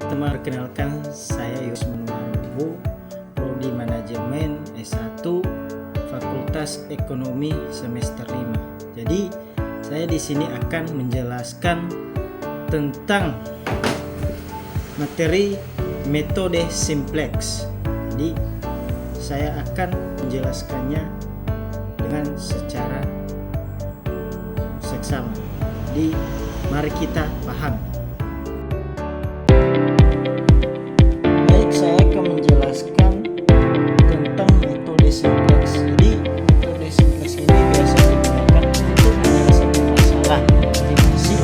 teman-teman, perkenalkan saya Yusman Mambu, Prodi Manajemen S1 Fakultas Ekonomi semester 5. Jadi saya di sini akan menjelaskan tentang materi metode simplex. Jadi saya akan menjelaskannya dengan secara seksama. Jadi mari kita paham. Baik, saya akan menjelaskan tentang metode simplex. Jadi metode simplex ini biasa digunakan untuk menyelesaikan masalah optimasi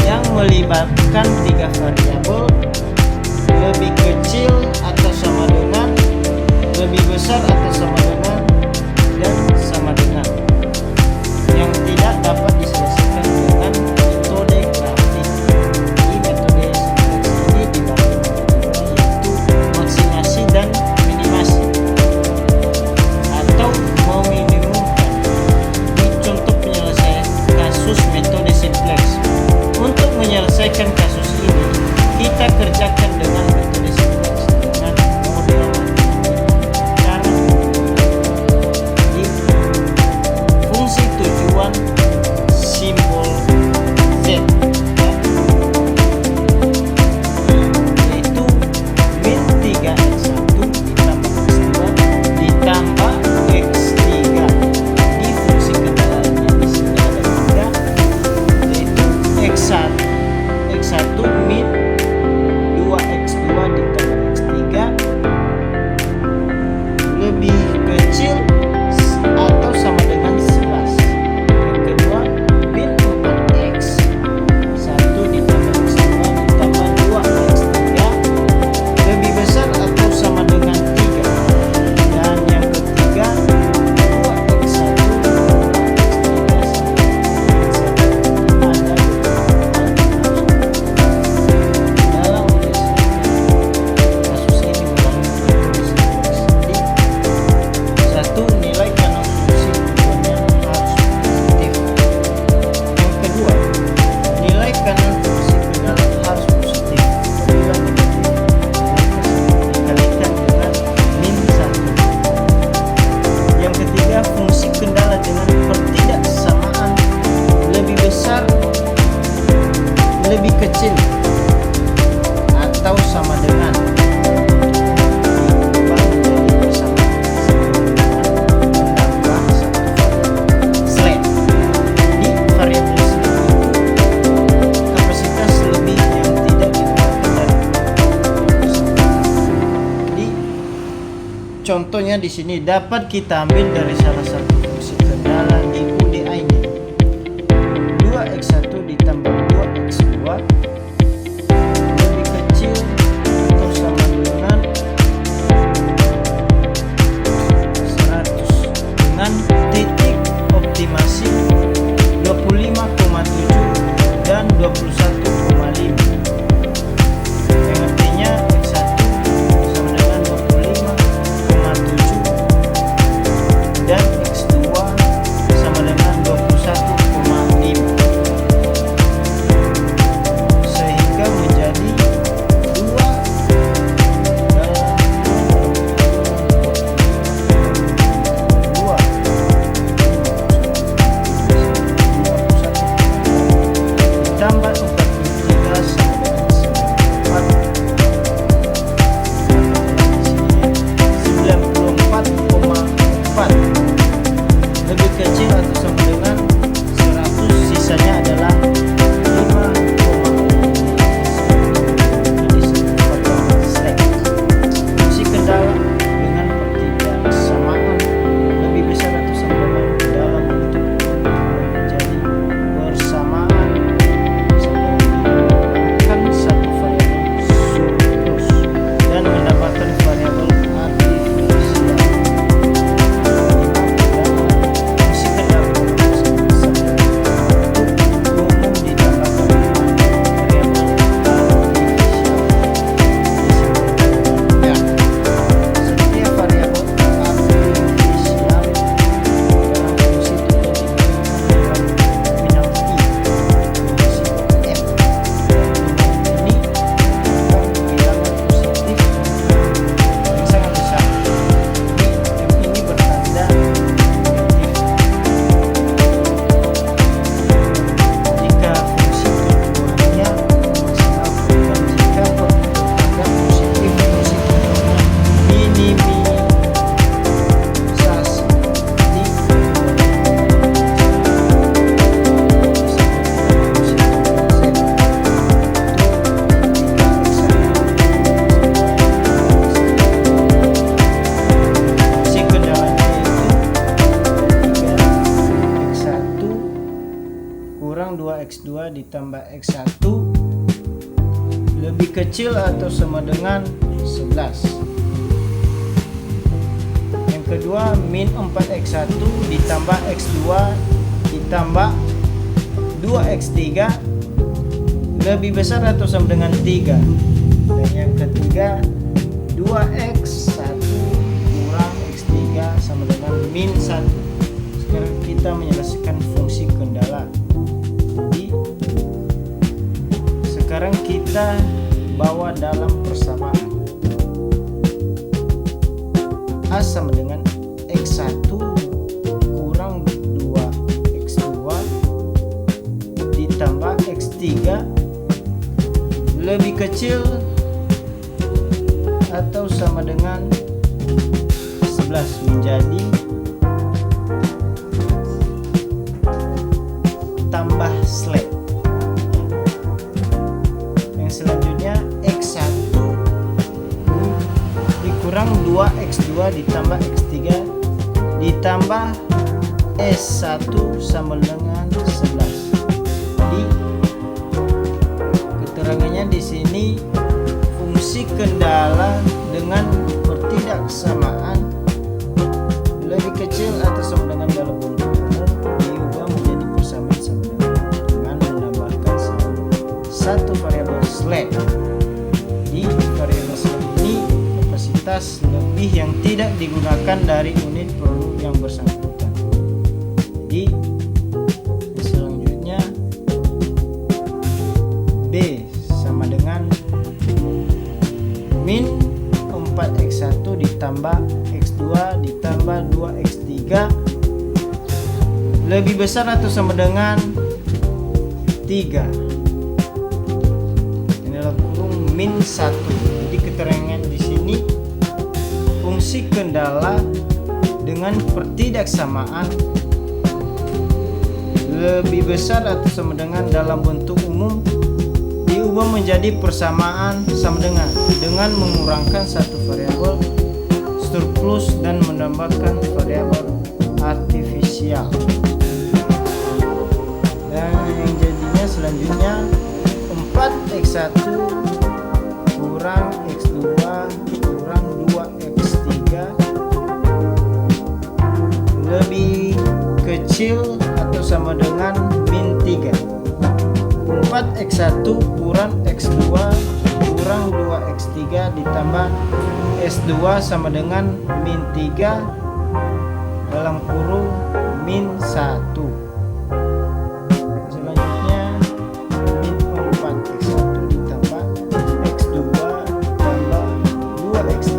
yang melibatkan tiga variabel: lebih kecil atau sama dengan, lebih besar atau sama dengan, dan sama dengan, yang tidak dapat diselesaikan dengan metode grafik. Di metode simplex ini dibagi menjadi dua, yaitu maksimasi dan minimasi atau meminimumkan. Ini contoh penyelesaian kasus metode simplex. Untuk menyelesaikan kasus ini, kita kerjakan dengan metode simplex dengan model matematika. Jadi fungsi tujuan simbol Z, yaitu min 3x1 ditambah x2 ditambah x3. Di fungsi kendalanya di sini ada tiga, yaitu x1 min 2x2 ditambah x3 lebih kecil atau sama dengan 11. Yang kedua, min 4x 1 ditambah x2 ditambah 2x3 lebih besar atau sama dengan 3. Dan yang ketiga, 2x1 dalam menyelesaikan kasus ini melalui metode simplex. Jadi satu, nilai kanan fungsi tujuannya harus positif. Yang kedua, nilai kanan fungsi kendala harus positif. Apabila negatif, maka dikalikan dengan min 1. Yang ketiga, fungsi kendala dengan pertidaksamaan lebih besar, lebih kecil, atau sama dengan, diubah menjadi bersamaan menambah satu variabel slack. Di variabel slack itu kapasitas lebih yang tidak digunakan dari Jadi contohnya di sini dapat kita ambil dari salah satu fungsi kendala di UDA ini. 2x1 ditambah 2x2 lebih kecil atau sama dengan 100 dengan titik optimasi 25,7 dan 21,5, yang artinya x1 sama dengan 25,7 dan x2 kecil atau sama dengan 11. Yang kedua, min 4x1 ditambah x2 ditambah 2x3 lebih besar atau sama dengan 3. Dan yang ketiga, 2x1 kurang x3 sama dengan min 1. Sekarang kita menyelesaikan fungsi kendala. Jadi sekarang kita bawa dalam persamaan. A sama dengan x1 kurang 2x2 ditambah x3 lebih kecil atau sama dengan 11 menjadi tambah slab. Yang selanjutnya x1 dikurang 2x2 ditambah x3 ditambah s1 sama dengan 11. Jadi keterangannya di sini fungsi kendala dengan pertidaksamaan lebih kecil atau sama dengan dalam bentuk umum diubah menjadi persamaan sama dengan menambahkan satu variabel slab. Di variabel slab ini kapasitas lebih yang tidak digunakan dari unit produk yang bersangkutan. Jadi selanjutnya B sama dengan min 4x1 ditambah x2 ditambah 2x3 lebih besar atau sama dengan 3. Inilah kurung min 1. Jadi keterangan di sini fungsi kendala dengan pertidaksamaan lebih besar atau sama dengan dalam bentuk umum diubah menjadi persamaan sama dengan mengurangkan satu variabel surplus dan menambahkan variabel artifisial. Dan yang jadinya selanjutnya 4x1 kurang x2 kurang 2x3 lebih kecil atau sama dengan min 3. 4x1 kurang x2 kurang 2x3 ditambah s2 sama dengan min 3 dalam kurung min 1. Selanjutnya min 4x1 ditambah x2 ditambah 2x3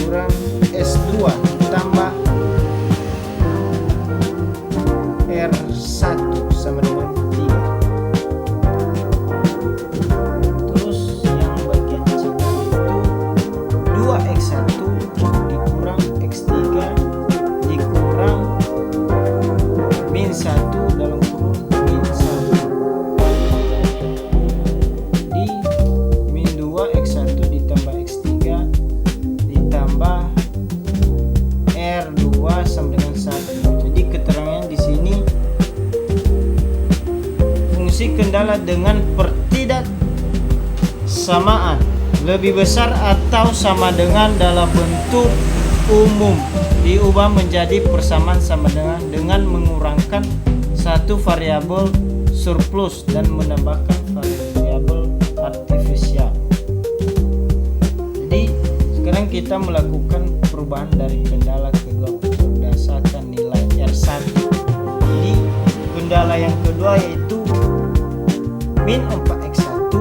kurang s2 ditambah r1 sama dengan 3. Kendala dengan pertidaksamaan lebih besar atau sama dengan dalam bentuk umum diubah menjadi persamaan sama dengan mengurangkan satu variabel surplus dan menambahkan variabel artifisial. Jadi sekarang kita melakukan perubahan dari kendala kedua berdasarkan nilai R1. Jadi kendala yang kedua yaitu min 4x1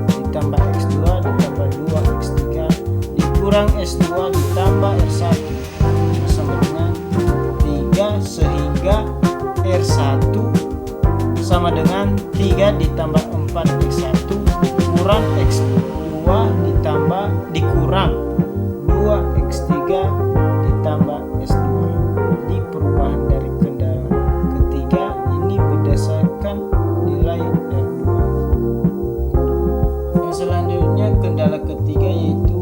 ditambah x2 ditambah 2x3 dikurang s2 ditambah r1 sama dengan 3 sehingga r1 sama dengan 3 ditambah 4x1 kurang x2 ditambah dikurang 2x3 ditambah s2. Jadi perubahan dari kendala ketiga ini berdasarkan nilai R2. Yang selanjutnya kendala ketiga yaitu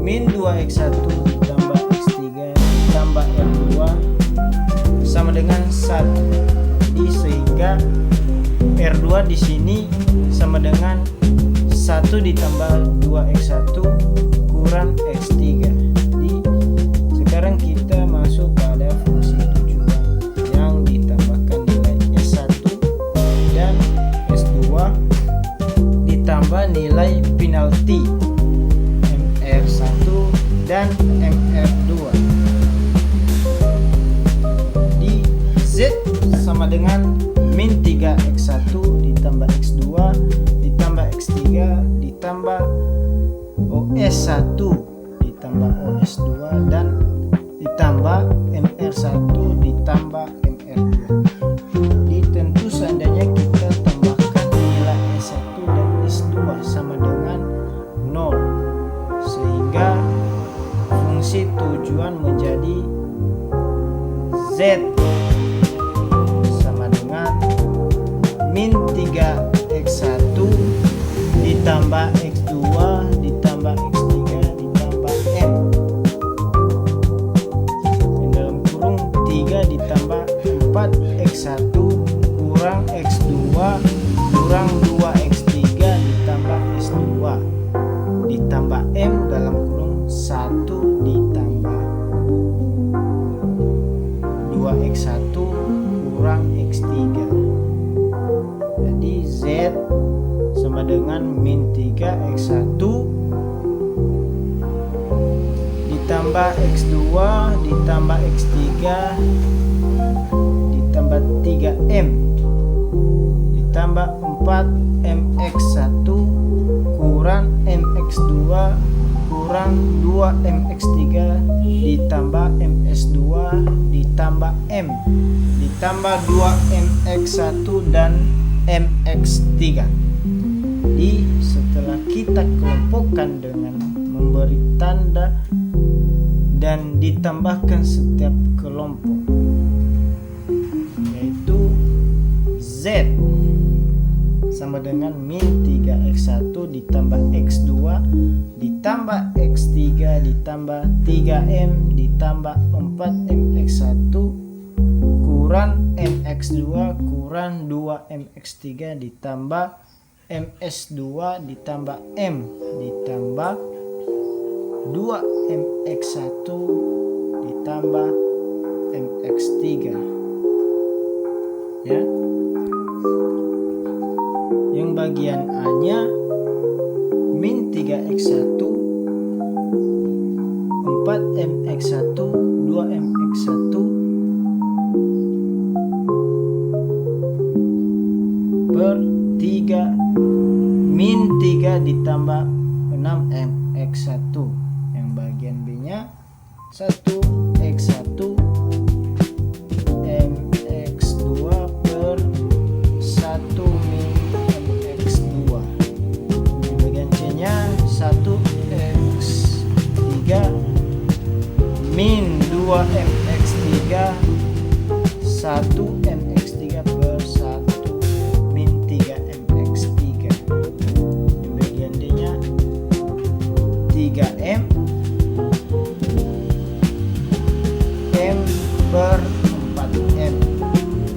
min 2x1 ditambah x3 ditambah R2 sama dengan 1. Jadi sehingga R2 di sini sama dengan X1 ditambah 2X1 kurang X3. Jadi sekarang kita masuk pada fungsi tujuan yang ditambahkan nilai S1 dan S2 ditambah nilai penalti MR1 dan MR2. Di Z sama dengan min 3X1 ditambah X2 ditambah X3 ditambah OS1 ditambah OS2 dan ditambah MR1 ditambah MR2. Jadi tentu seandainya kita tambahkan nilai S1 dan S2 sama dengan 0, sehingga fungsi tujuan menjadi Z sama dengan min 3X1 ditambah X2 ditambah X3 ditambah M, dalam kurung 3 ditambah 4X1 kurang X2 kurang 2X3 ditambah S2 ditambah M dalam kurung 1 ditambah 2X1 kurang X3. Jadi Z sama dengan min 3X1 ditambah X2 ditambah X3 ditambah 3M ditambah 4MX1 kurang MX2 kurang 2MX3 ditambah MS2 ditambah M ditambah 2MX1 dan MX3. Jadi setelah kita kelompokkan dengan memberi tanda dan ditambahkan setiap kelompok, yaitu Z sama dengan min 3X1 ditambah X2 ditambah X3 ditambah 3M ditambah 4MX1 kurang MX2 kurang 2MX3 ditambah MS2 ditambah M ditambah 2MX1 ditambah MX3, ya. Yang bagian A-nya min 3X1 4MX1 2MX1 per 3 min 3 ditambah 6MX1. Yang bagian B-nya 1X1 MX2 per 1 min MX2. Yang bagian C-nya 1X3 min 2MX3 1MX3 per 1 min 3MX3. Yang bagian D-nya 3M M per 4M.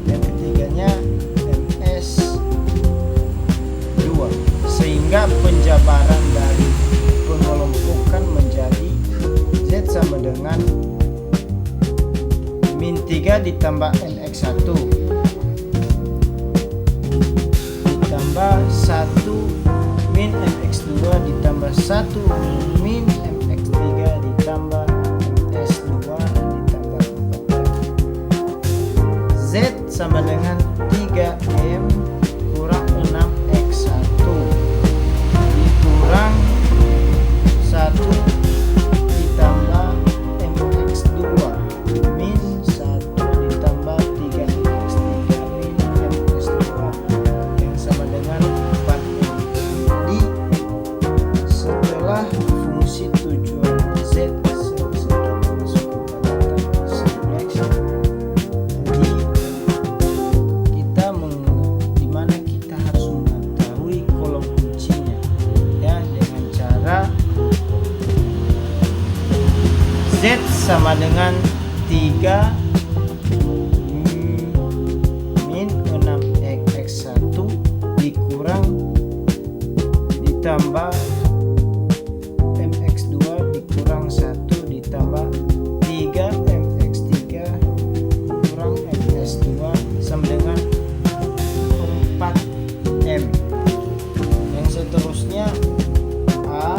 Yang ketiganya MS2, sehingga penjabaran dari pengelompokan menjadi Z sama dengan min 3 ditambah MX1 ditambah 1 min MX2 ditambah 1 min MX3 ditambah MS2 ditambah 4. Z sama dengan 3M kurang 6X1 dikurang 1 ditambah MX2 min 1 ditambah 3MX3 min MS2 yang sama dengan 4M. Jadi setelah fungsi tujuan Z selesai masuk kepada simplex, jadi kita dimana kita harus mengetahui kolom kuncinya, ya, dengan cara Z sama dengan 3 min 6X1 dikurang ditambah MX2 dikurang 1 ditambah 3 MX3 kurang MS2 sama dengan 4M. Yang seterusnya A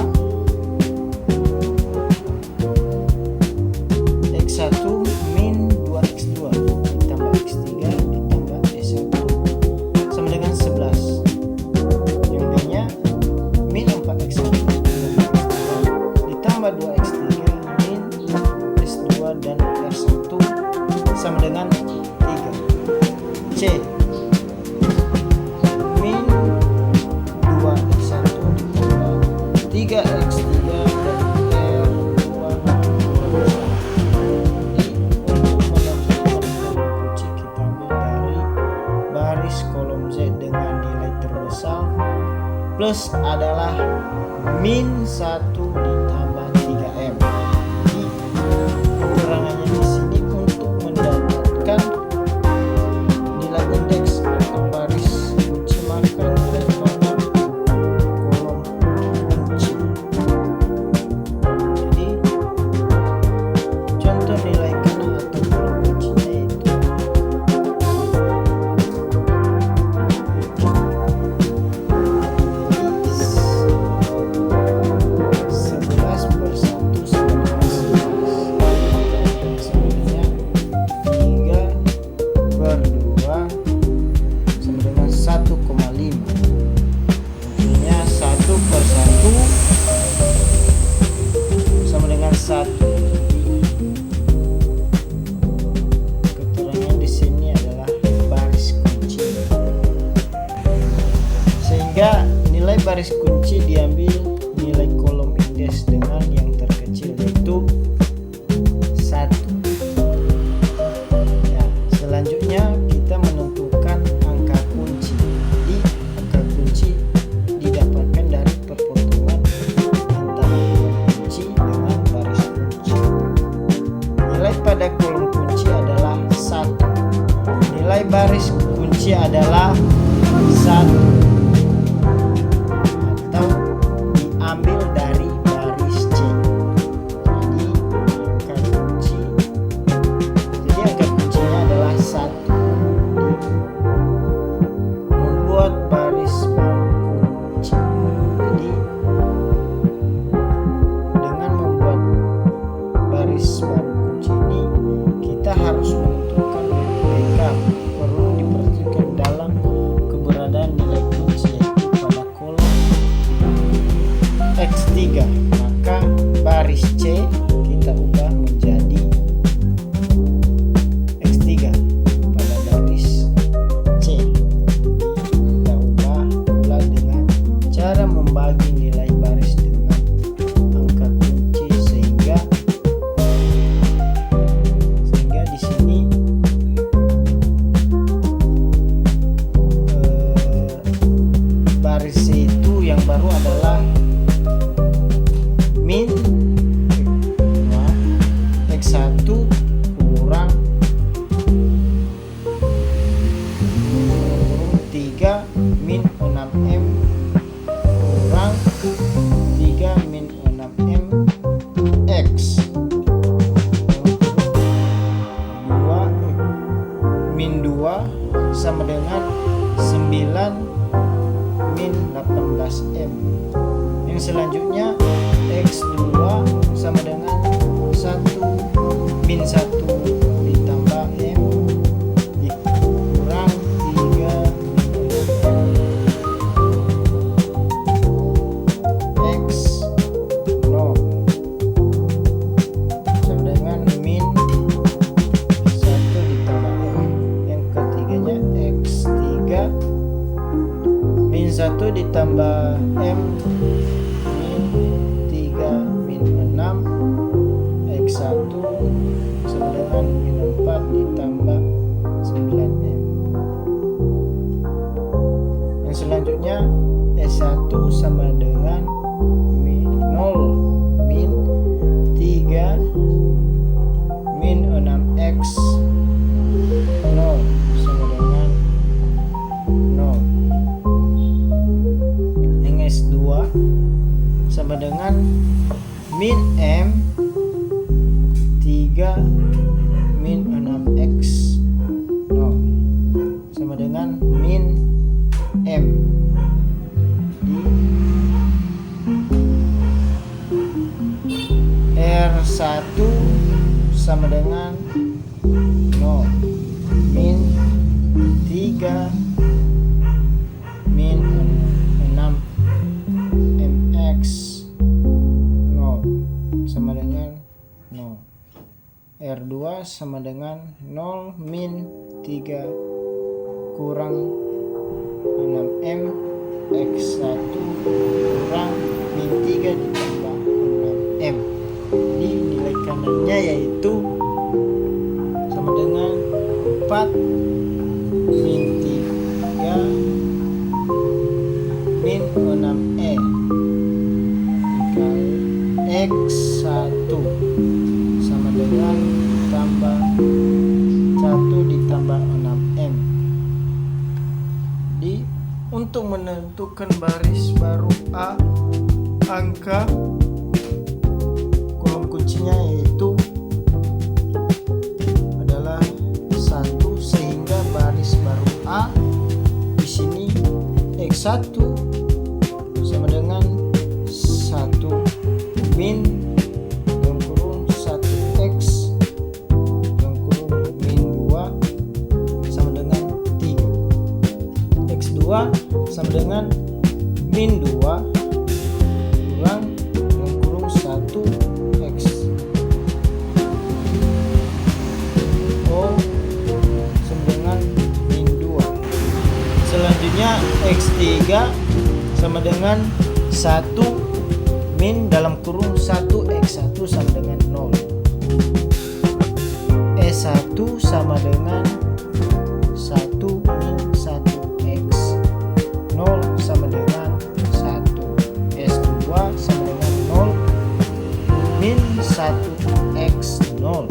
X1 min 2X2 ditambah X3 ditambah S1 sama dengan 11. Yang B nya min 4X1 ditambah 2X3 min S2 dan R1 sama dengan 3. C min 2X1 ditambah 3X3 dan R2 kolom Z dengan nilai terbesar plus adalah min 1 ditambah 3M. Jadi keterangannya di sini untuk mendapatkan nilai indeks atau baris kunci maka nilai pada kolom kunci. Jadi contoh nilai kanan atau kolom kuncinya itu 1. Keterangan di sini adalah baris kunci. Sehingga nilai baris kunci diambil nilai kolom indeks dengan yang terkecil yaitu 1. Ya, selanjutnya kita menentukan angka kunci. Jadi angka kunci didapatkan dari perpotongan antara kolom kunci dengan baris kunci. Nilai pada kolom kunci adalah 1. Nilai baris kunci adalah 1 atau diambil dari baris C. Jadi angka kuncinya adalah 1. Membuat baris baru kunci. Jadi dengan membuat baris baru kunci ini kita harus menentukan PK. Perlu diperhatikan dalam keberadaan nilai kunci yaitu pada kolom X3. Maka baris C kita ubah menjadi X3 pada baris C. Kita ubah pula dengan cara membagi nilai baris dengan angka kunci sehingga di sini baris C itu yang baru adalah min X1 kurang 3 min 6M kurang 3 min 6M X 2 min 2 sama dengan 9 min 18M. Yang selanjutnya X2 sama dengan 1 min 1 ditambah M dikurang 3 min X 0 sama dengan min 1 ditambah M. Yang ketiganya X3 min 1 ditambah M min 3 min 6 X1 sama dengan min 4 ditambah 9M. Yang selanjutnya S1 sama dengan min 0 min 3 min 6X 0 sama dengan 0. Yang S2 sama dengan min M 3 min 6x 0 sama dengan min M di R1 sama dengan 0 min 3 min 6 mx 0 sama dengan 0. R2 sama dengan 0 min 3 kurang 6m x1 kurang min 3 ditambah 6m. Di nilai kanannya yaitu sama dengan 4 min 3 min 6e dikali x1 sama dengan tambah 1 ditambah 6m. Untuk menentukan baris baru A, angka kolom kuncinya yaitu adalah 1, sehingga baris baru A di sini x1 sama dengan 1 min dalam kurung 1x dalam kurung min 2 sama dengan 3. X2 sama dengan min 2 kurang dalam kurung 1x sama dengan min 2. Selanjutnya x3 sama dengan 1 min dalam kurung 1x1 sama dengan 0. E1 sama dengan 1 min 1x 0 sama dengan 1. S2 sama dengan 0 min 1x 0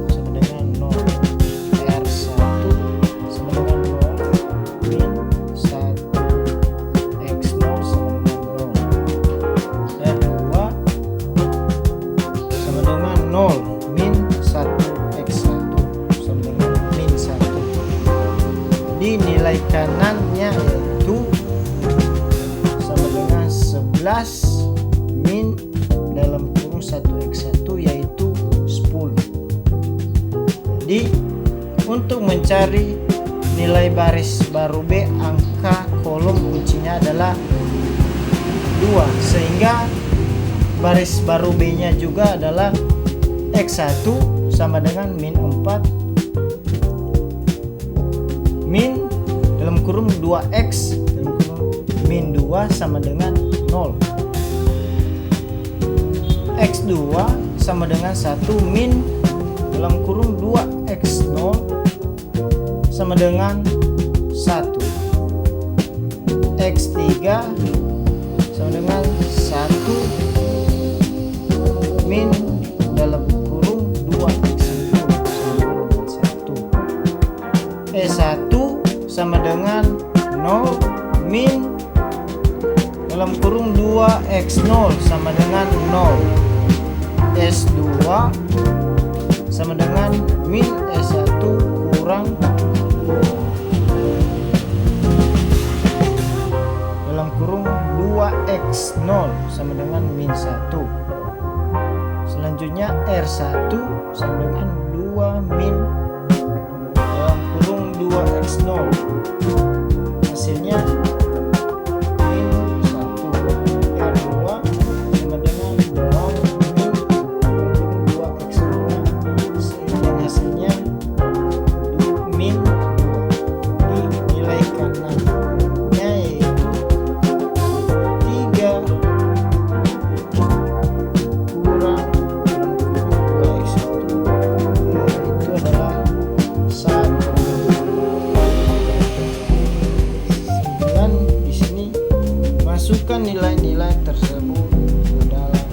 sama dengan 0. R1 sama dengan 0 min 1x 0 sama dengan 0. R2 sama dengan 0 min 1x1 sama dengan min 1. Di nilai kanannya yaitu sama dengan 11 min dalam kurung 1x1 yaitu 10. Jadi untuk mencari nilai baris baru B, angka kolom kuncinya adalah 2, sehingga baris baru B nya juga adalah x1 sama dengan min 4 min dalam kurung 2x dalam kurung min 2 sama dengan 0. X2 sama dengan 1 min dalam kurung 2x 0 sama dengan 1. X3 sama dengan 1 min dalam kurung 2x 1 sama dengan 1. E1 sama dengan 0 min dalam kurung 2x 0 sama dengan 0. S2 sama dengan min S1 kurang dalam kurung 2x 0 sama dengan min 1. Selanjutnya R1 sama dengan 2 min dalam kurung 2x 0, hasilnya min 1. R2 sama dengan 0 min dalam kurung 2x 0, dan hasilnya min 2. Di nilai kanannya yaitu 3 kurang dalam kurung 2x 1 yaitu adalah 1. Dan di sini masukkan nilai-nilai tersebut ke dalam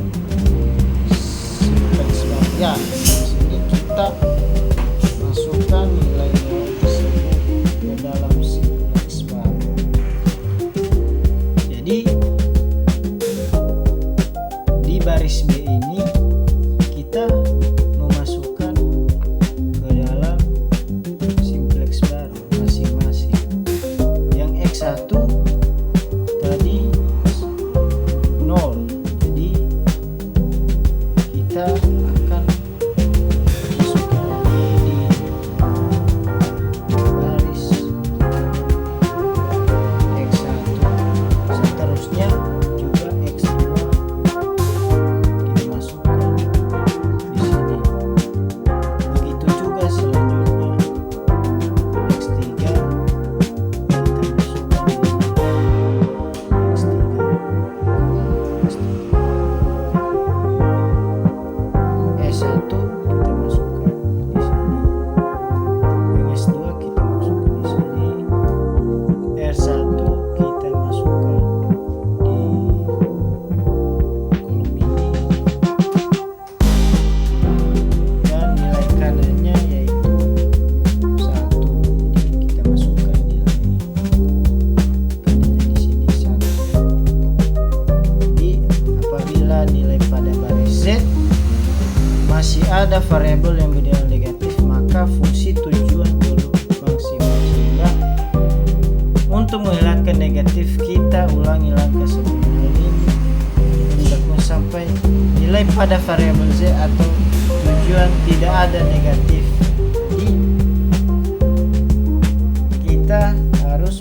simplex bar. Ya, di sini kita masukkan nilai-nilai tersebut ke dalam simplex bar. Untuk menghilangkan negatif, kita ulangi langkah sebelumnya ini hingga sampai nilai pada variabel z atau tujuan tidak ada negatif. Jadi kita harus